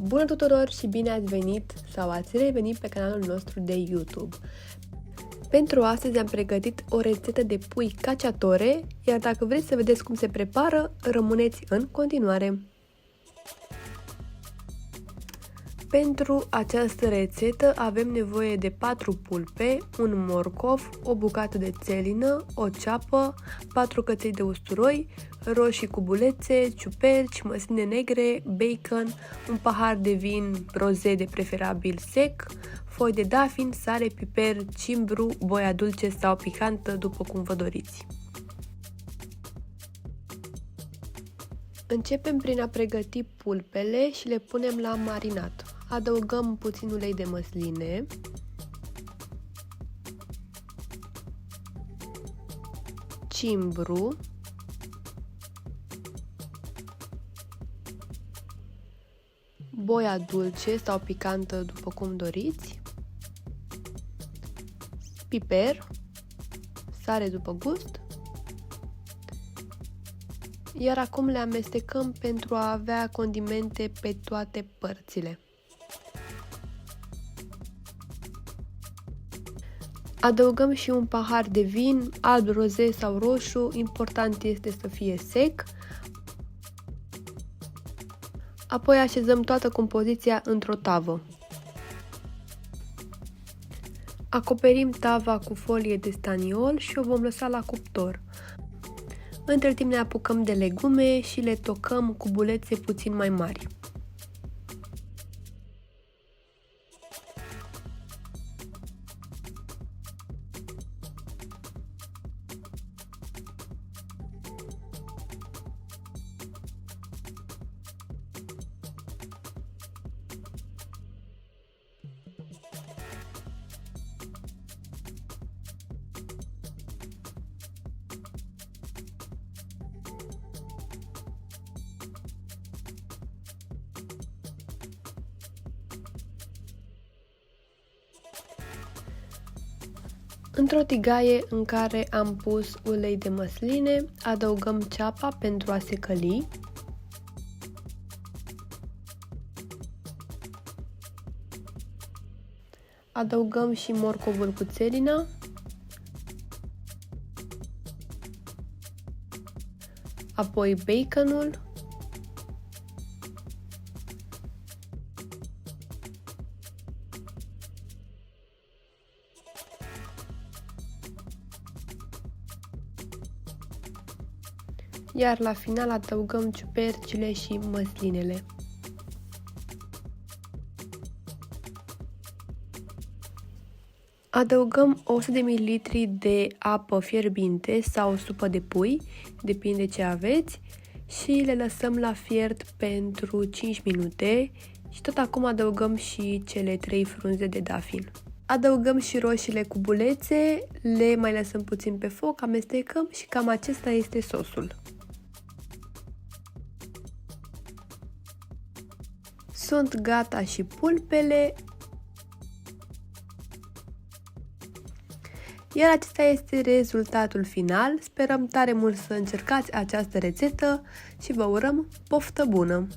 Bună tuturor și bine ați venit sau ați revenit pe canalul nostru de YouTube. Pentru astăzi am pregătit o rețetă de pui cacciatore, iar dacă vreți să vedeți cum se prepară, rămâneți în continuare. Pentru această rețetă avem nevoie de 4 pulpe, un morcov, o bucată de țelină, o ceapă, 4 căței de usturoi, roșii cubulețe, ciuperci, măsline negre, bacon, un pahar de vin roze de preferabil sec, foi de dafin, sare, piper, cimbru, boia dulce sau picantă, după cum vă doriți. Începem prin a pregăti pulpele și le punem la marinat. Adăugăm puțin ulei de măsline, cimbru, boia dulce sau picantă, după cum doriți, piper, sare după gust, iar acum le amestecăm pentru a avea condimente pe toate părțile. Adăugăm și un pahar de vin, alb, roze sau roșu, important este să fie sec. Apoi așezăm toată compoziția într-o tavă. Acoperim tava cu folie de staniol și o vom lăsa la cuptor. Între timp ne apucăm de legume și le tocăm cu bulețe puțin mai mari. Într-o tigaie în care am pus ulei de măsline, adăugăm ceapa pentru a se căli. Adăugăm și morcovul cu țelina. Apoi baconul. Iar la final adăugăm ciupercile și măslinele. Adăugăm 100 de ml de apă fierbinte sau supă de pui, depinde ce aveți, și le lăsăm la fiert pentru 5 minute și tot acum adăugăm și cele 3 frunze de dafin. Adăugăm și roșiile cubulețe, le mai lăsăm puțin pe foc, amestecăm și cam acesta este sosul. Sunt gata și pulpele, iar acesta este rezultatul final. Sperăm tare mult să încercați această rețetă și vă urăm poftă bună!